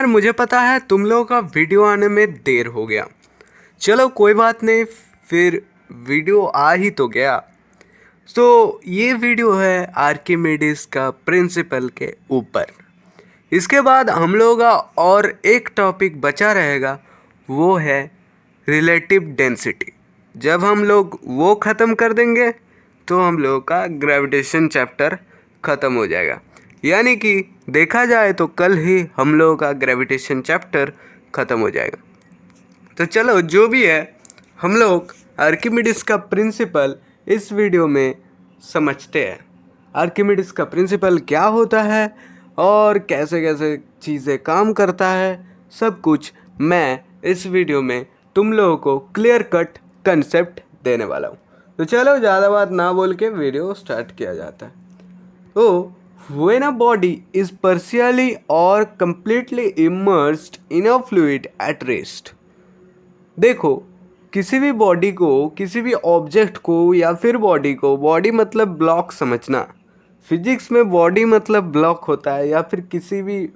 यार मुझे पता है तुम लोगों का वीडियो आने में देर हो गया। चलो कोई बात नहीं, फिर वीडियो आ ही तो गया। तो ये वीडियो है आर्किमिडीज का प्रिंसिपल के ऊपर। इसके बाद हम लोगों का और एक टॉपिक बचा रहेगा, वो है रिलेटिव डेंसिटी। जब हम लोग वो ख़त्म कर देंगे तो हम लोगों का ग्रेविटेशन चैप्टर ख़त्म हो जाएगा। यानी कि देखा जाए तो कल ही हम लोगों का ग्रेविटेशन चैप्टर ख़त्म हो जाएगा। तो चलो जो भी है, हम लोग आर्किमिडीज का प्रिंसिपल इस वीडियो में समझते हैं। आर्किमिडीज का प्रिंसिपल क्या होता है और कैसे कैसे चीज़ें काम करता है, सब कुछ मैं इस वीडियो में तुम लोगों को क्लियर कट कंसेप्ट देने वाला हूँ। तो चलो ज़्यादा बात ना बोल के वीडियो स्टार्ट किया जाता है। तो when a body is partially or completely immersed in a fluid at rest, देखो किसी भी बॉडी को, किसी भी ऑब्जेक्ट को या फिर बॉडी को, बॉडी मतलब ब्लॉक समझना, फिजिक्स में बॉडी मतलब ब्लॉक होता है, या फिर किसी भी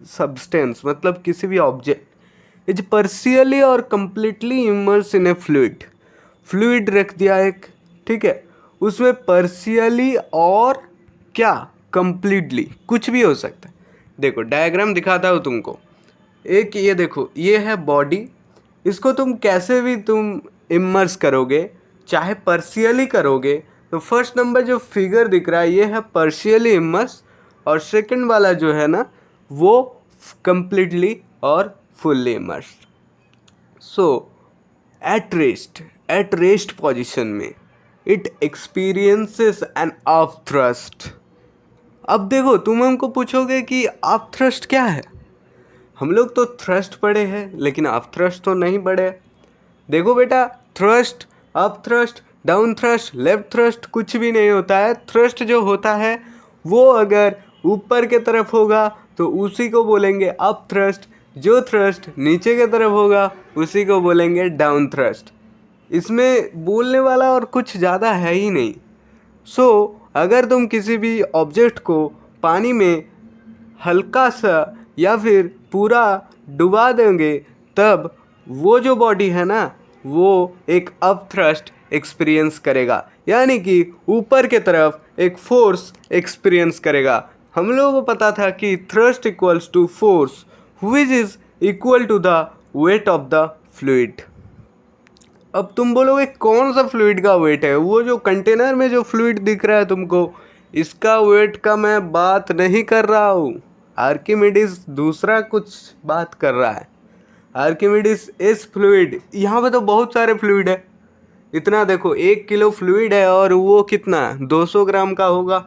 सब्सटेंस मतलब किसी भी ऑब्जेक्ट इज पर्शियली और कंप्लीटली इमर्स इन ए फ्लूइड। फ्लूइड रख दिया एक, ठीक है, उसमें पर्शियली और क्या कंप्लीटली कुछ भी हो सकता है। देखो डायग्राम दिखाता हूँ तुमको। एक ये देखो, ये है बॉडी, इसको तुम कैसे भी तुम इमर्स करोगे, चाहे पर्शियली करोगे। तो फर्स्ट नंबर जो फिगर दिख रहा है ये है पर्शियली इमर्स, और सेकंड वाला जो है ना वो कंप्लीटली और fully immerse. So at rest position में it experiences an upthrust. अब देखो तुम हमको पूछोगे कि आप थ्रस्ट क्या है। हम लोग तो थ्रस्ट पढ़े हैं, लेकिन आप थ्रस्ट तो नहीं पढ़े। देखो बेटा, thrust, up thrust, down thrust, left thrust कुछ भी नहीं होता है। थ्रस्ट जो होता है वो अगर ऊपर के तरफ होगा तो उसी को बोलेंगे अप थ्रस्ट, जो थ्रस्ट नीचे के तरफ होगा उसी को बोलेंगे डाउन थ्रस्ट। इसमें बोलने वाला और कुछ ज़्यादा है ही नहीं। अगर तुम किसी भी ऑब्जेक्ट को पानी में हल्का सा या फिर पूरा डुबा देंगे, तब वो जो बॉडी है ना वो एक अप थ्रस्ट एक्सपीरियंस करेगा, यानी कि ऊपर के तरफ एक फोर्स एक्सपीरियंस करेगा। हम लोगों को पता था कि thrust equals to force which is equal to the weight of the fluid. अब तुम बोलोगे कौन सा फ्लूइड का वेट है? वो जो कंटेनर में जो फ्लूइड दिख रहा है तुमको, इसका वेट का मैं बात नहीं कर रहा हूँ। आर्किमिडीज दूसरा कुछ बात कर रहा है। आर्किमिडीज इस फ्लूइड, यहाँ पे तो बहुत सारे फ्लूइड है। इतना देखो, 1 किलो फ्लूइड है और वो कितना 200 ग्राम का होगा।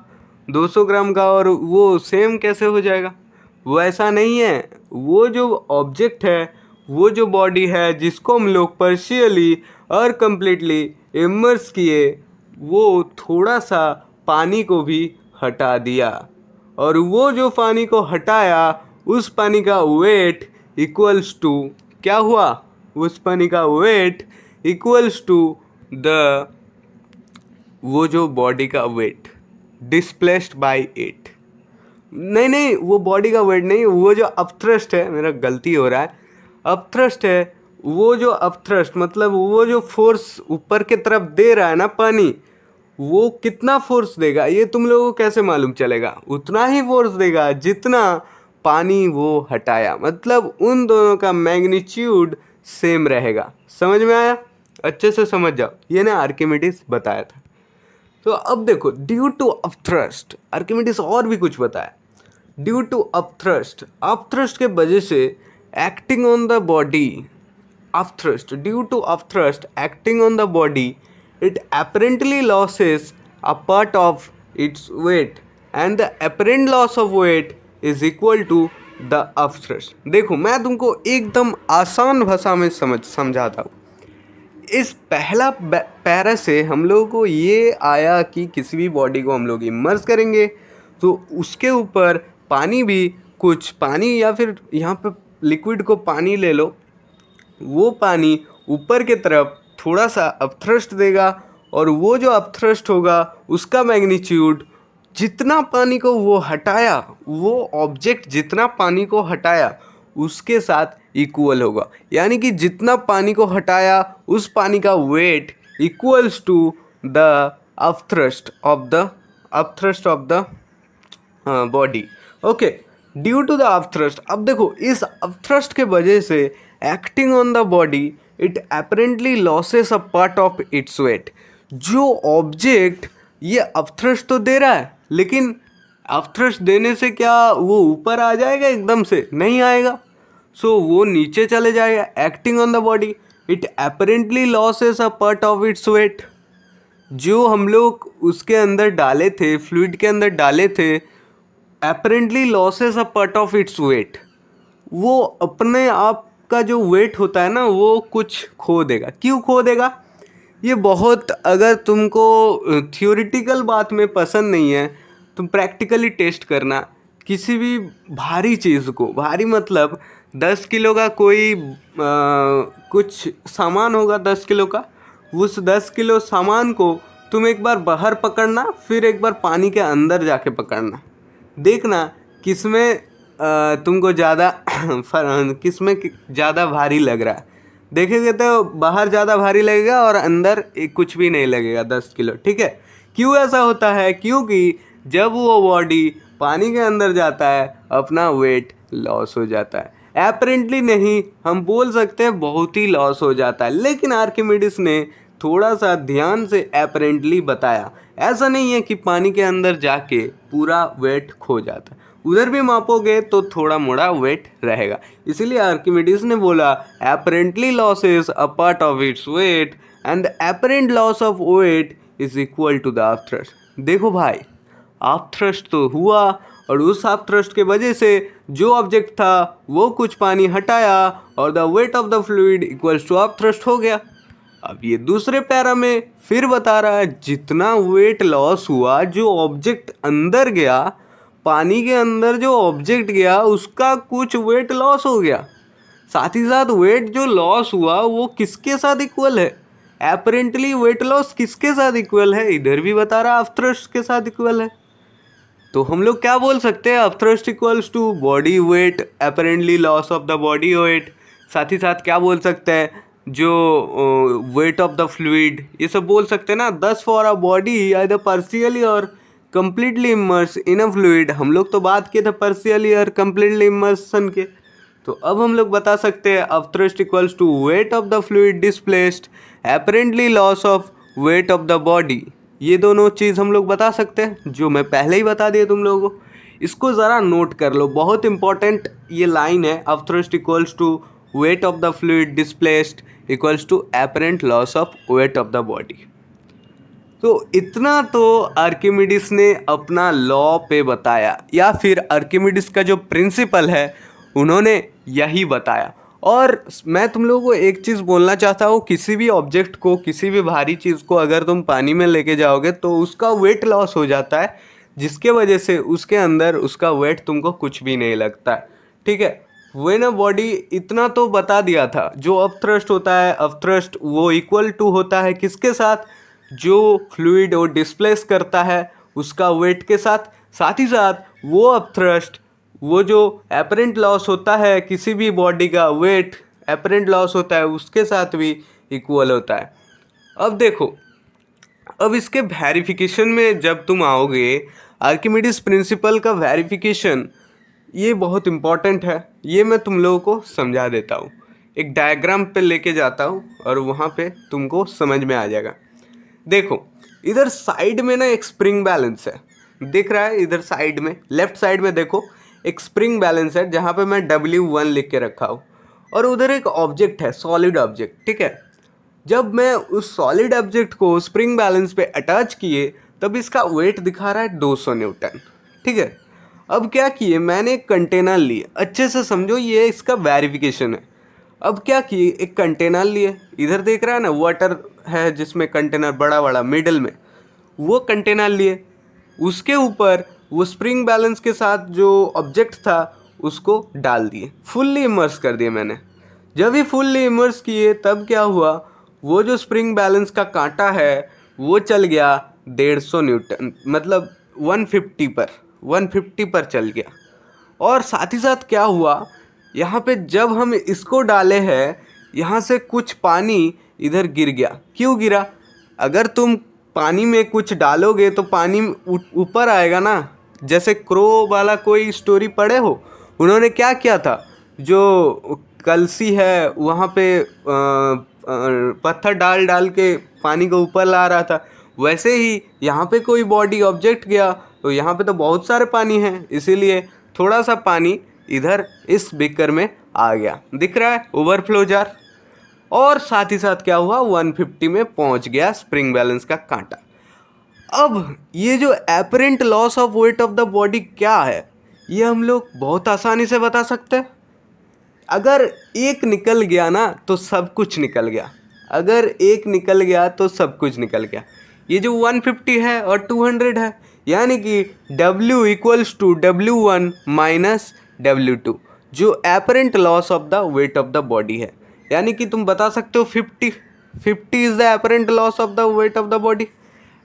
200 ग्राम का और वो सेम कैसे हो जाएगा? वो ऐसा नहीं है। वो जो ऑब्जेक्ट है, वो जो बॉडी है जिसको हम लोग पर्शियली और कंप्लीटली इमर्स किए, वो थोड़ा सा पानी को भी हटा दिया, और वो जो पानी को हटाया उस पानी का वेट इक्वल्स टू क्या हुआ? उस पानी का वेट इक्वल्स टू द वो जो बॉडी का वेट डिस्प्लेस्ड बाय इट। नहीं, वो बॉडी का वेट नहीं, वो जो अपथ्रस्ट है, मेरा गलती हो रहा है, अपथ्रस्ट है। वो जो अपथ्रस्ट मतलब वो जो फोर्स ऊपर की तरफ दे रहा है ना पानी, वो कितना फोर्स देगा ये तुम लोगों को कैसे मालूम चलेगा? उतना ही फोर्स देगा जितना पानी वो हटाया। मतलब उन दोनों का मैग्नीट्यूड सेम रहेगा। समझ में आया? अच्छे से समझ जाओ, ये ना आर्किमिडीज बताया था। तो अब देखो, ड्यू टू अपथ्रस्ट, आर्किमिडीज और भी कुछ बताया। ड्यू टू अपथ्रस्ट, अपथ्रस्ट के वजह से acting on the body, upthrust, due to upthrust acting on the body, it apparently loses a part of its weight, and the apparent loss of weight is equal to the upthrust। देखो मैं तुमको एकदम आसान भाषा में समझाता हूँ। इस पहला पैरा से हम लोगों को ये आया कि किसी भी बॉडी को हम लोग इमर्स करेंगे तो उसके ऊपर पानी भी, कुछ पानी या फिर यहाँ पे लिक्विड को पानी ले लो, वो पानी ऊपर के तरफ थोड़ा सा अपथ्रस्ट देगा, और वो जो अपथ्रस्ट होगा उसका मैग्नीट्यूड, जितना पानी को वो हटाया, वो ऑब्जेक्ट जितना पानी को हटाया उसके साथ इक्वल होगा। यानी कि जितना पानी को हटाया उस पानी का weight equals to the upthrust of the body. Okay, due to the upthrust. अब देखो इस अपथ्रस्ट के वजह से acting on the body it apparently loses a part of its weight. जो ऑब्जेक्ट ये अपथ्रस्ट तो दे रहा है, लेकिन अपथ्रस्ट देने से क्या वो ऊपर आ जाएगा? एकदम से नहीं आएगा। सो वो नीचे चले जाएगा। Acting on the body it apparently loses a part of its weight. जो हम लोग उसके अंदर डाले थे, फ्लूइड के अंदर डाले थे, apparently loses a part of its wait. वो अपने आप का जो वेट होता है ना, वो कुछ खो देगा। क्यों खो देगा? ये बहुत, अगर तुमको थियोरिटिकल बात में पसंद नहीं है, तुम प्रैक्टिकली टेस्ट करना। किसी भी भारी चीज़ को, भारी मतलब 10 किलो का कोई कुछ सामान होगा 10 किलो का, उस 10 किलो सामान को तुम एक बार बाहर पकड़ना, फिर एक बार पानी के अंदर जाके पकड़ना, देखना किसमें तुमको ज़्यादा किसमें ज़्यादा भारी लग रहा है। देखेंगे तो बाहर ज़्यादा भारी लगेगा और अंदर कुछ भी नहीं लगेगा 10 किलो। ठीक है, क्यों ऐसा होता है? क्योंकि जब वो बॉडी पानी के अंदर जाता है अपना वेट लॉस हो जाता है। एपरेंटली नहीं, हम बोल सकते हैं बहुत ही लॉस हो जाता है, लेकिन आर्किमिडीज ने थोड़ा सा ध्यान से एपरेंटली बताया। ऐसा नहीं है कि पानी के अंदर जाके पूरा वेट खो जाता है, उधर भी मापोगे तो थोड़ा मोड़ा वेट रहेगा। इसीलिए आर्किमिडीज ने बोला apparently loses a part of its weight and the apparent loss of weight is equal to the upthrust. देखो भाई, अपथ्रस्ट तो हुआ और उस अपथ्रस्ट के वजह से जो ऑब्जेक्ट था वो कुछ पानी हटाया और the weight of the fluid equals to upthrust हो गया। अब ये दूसरे पैरा में फिर बता रहा है जितना वेट लॉस हुआ, जो ऑब्जेक्ट अंदर गया, पानी के अंदर जो ऑब्जेक्ट गया उसका कुछ वेट लॉस हो गया। साथ ही साथ वेट जो लॉस हुआ वो किसके साथ इक्वल है? एपरेंटली वेट लॉस किसके साथ इक्वल है? इधर भी बता रहा है अपथ्रस्ट के साथ इक्वल है। तो हम लोग क्या बोल सकते हैं? Upthrust equals to body weight apparently loss of the body weight. साथ ही साथ क्या बोल सकते हैं? जो वेट ऑफ द फ्लूइड, ये सब बोल सकते हैं ना। 10 for a body either partially or completely immerse in a fluid. हम लोग तो बात किए थे पार्शियली और कंप्लीटली इमर्सन के। तो अब हम लोग बता सकते हैं upthrust equals to weight of the fluid displaced apparently loss of weight of the body. ये दोनों चीज़ हम लोग बता सकते हैं, जो मैं पहले ही बता दिया तुम लोगों को। इसको ज़रा नोट कर लो, बहुत इंपॉर्टेंट ये लाइन है। Upthrust equals to weight of the fluid displaced equals to apparent loss of weight of the body. तो इतना तो आर्किमिडीज ने अपना लॉ पे बताया, या फिर आर्किमिडीज का जो प्रिंसिपल है उन्होंने यही बताया। और मैं तुम लोगों को एक चीज़ बोलना चाहता हूँ, किसी भी ऑब्जेक्ट को, किसी भी भारी चीज़ को अगर तुम पानी में लेके जाओगे तो उसका वेट लॉस हो जाता है, जिसके वजह से उसके अंदर उसका वेट तुमको कुछ भी नहीं लगता है। ठीक है, वो ना बॉडी इतना तो बता दिया था। जो अपथ्रस्ट होता है, अपथ्रस्ट वो इक्वल टू होता है किसके साथ? जो फ्लूइड वो डिस्प्लेस करता है उसका वेट के साथ। साथ ही साथ वो अपथ्रस्ट, वो जो एपरेंट लॉस होता है किसी भी बॉडी का वेट एपरेंट लॉस होता है उसके साथ भी इक्वल होता है। अब देखो, अब इसके वेरिफिकेशन में जब तुम आओगे, आर्किमिडीज प्रिंसिपल का वेरिफिकेशन ये बहुत इम्पॉर्टेंट है। ये मैं तुम लोगों को समझा देता हूँ, एक डायग्राम पे लेके जाता हूँ और वहाँ पे तुमको समझ में आ जाएगा। देखो इधर साइड में ना एक स्प्रिंग बैलेंस है, दिख रहा है? इधर साइड में, लेफ्ट साइड में देखो एक स्प्रिंग बैलेंस है जहाँ पे मैं W1 लिख के रखा हूँ, और उधर एक ऑब्जेक्ट है, सॉलिड ऑब्जेक्ट। ठीक है, जब मैं उस सॉलिड ऑब्जेक्ट को स्प्रिंग बैलेंस पे अटैच किए तब इसका वेट दिखा रहा है 200 न्यूटन। ठीक है, अब क्या किए, मैंने एक कंटेनर लिए, अच्छे से समझो ये इसका वेरिफिकेशन है। अब क्या किए, एक कंटेनर लिए, इधर देख रहा है ना वाटर है जिसमें कंटेनर बड़ा बड़ा मिडल में, वो कंटेनर लिए, उसके ऊपर वो स्प्रिंग बैलेंस के साथ जो ऑब्जेक्ट था उसको डाल दिए, फुल्ली इमर्स कर दिए मैंने। जब ही फुल्ली इमर्स किए तब क्या हुआ, वो जो स्प्रिंग बैलेंस का कांटा है वो चल गया 150 न्यूटन, मतलब 150 पर चल गया। और साथ ही साथ क्या हुआ, यहाँ पे जब हम इसको डाले हैं, यहाँ से कुछ पानी इधर गिर गया। क्यों गिरा? अगर तुम पानी में कुछ डालोगे तो पानी ऊपर आएगा ना। जैसे क्रो वाला कोई स्टोरी पढ़े हो, उन्होंने क्या किया था, जो कलसी है वहाँ पे पत्थर डाल डाल के पानी को ऊपर ला रहा था। वैसे ही यहाँ पे कोई बॉडी ऑब्जेक्ट गया तो यहाँ पे तो बहुत सारे पानी हैं, इसीलिए थोड़ा सा पानी इधर इस बीकर में आ गया। दिख रहा है ओवरफ्लो जार। और साथ ही साथ क्या हुआ, 150 में पहुंच गया स्प्रिंग बैलेंस का कांटा। अब ये जो apparent loss of weight of the body क्या है, ये हम लोग बहुत आसानी से बता सकते हैं। अगर एक निकल गया ना तो सब कुछ निकल गया। अगर एक निकल गया तो सब कुछ निकल गया। ये जो 150 है और 200 है, यानी कि W equals to W1 minus W2, जो apparent loss of the weight of the body है। यानी कि तुम बता सकते हो 50 is the apparent loss of the weight of the body.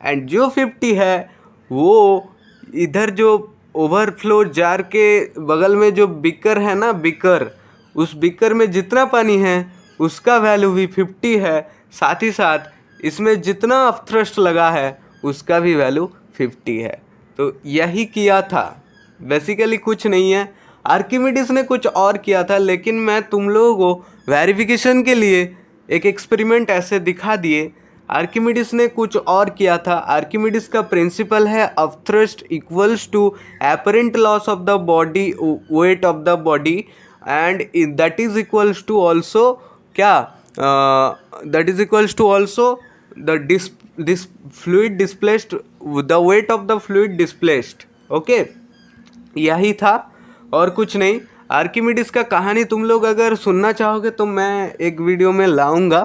And जो 50 है वो इधर जो ओवरफ्लो जार के बगल में जो बिकर है ना, बिकर, उस बिकर में जितना पानी है उसका वैल्यू भी 50 है। साथ ही साथ इसमें जितना अपथ्रस्ट लगा है उसका भी वैल्यू 50 है। तो यही किया था, बेसिकली कुछ नहीं है। आर्किमिडीज ने कुछ और किया था, लेकिन मैं तुम लोगों को वेरिफिकेशन के लिए एक एक्सपेरिमेंट ऐसे दिखा दिए। आर्किमिडीज ने कुछ और किया था। आर्किमिडीज का प्रिंसिपल है upthrust equals to apparent loss of the body weight of the body, and that is equals to also क्या, that is equals to also the fluid displaced, the weight of the fluid displaced. Okay, यही था और कुछ नहीं। Archimedes का कहानी तुम लोग अगर सुनना चाहोगे तो मैं एक वीडियो में लाऊंगा।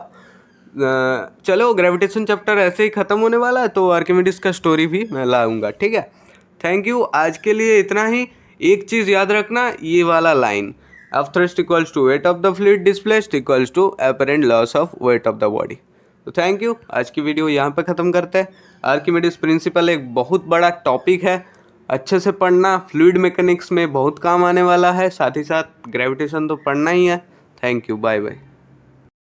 चलो, ग्रेविटेशन चैप्टर ऐसे ही ख़त्म होने वाला है तो आर्किमिडीज का स्टोरी भी मैं लाऊंगा, ठीक है। थैंक यू, आज के लिए इतना ही। एक चीज़ याद रखना, ये वाला line, upthrust equals to weight of the fluid displaced equals to apparent loss of weight of the body. तो थैंक यू, आज की वीडियो यहाँ पे ख़त्म करते हैं। आर्किमिडीज प्रिंसिपल एक बहुत बड़ा टॉपिक है, अच्छे से पढ़ना, फ्लूइड मैकेनिक्स में बहुत काम आने वाला है। साथ ही साथ ग्रेविटेशन तो पढ़ना ही है। Thank you, bye bye.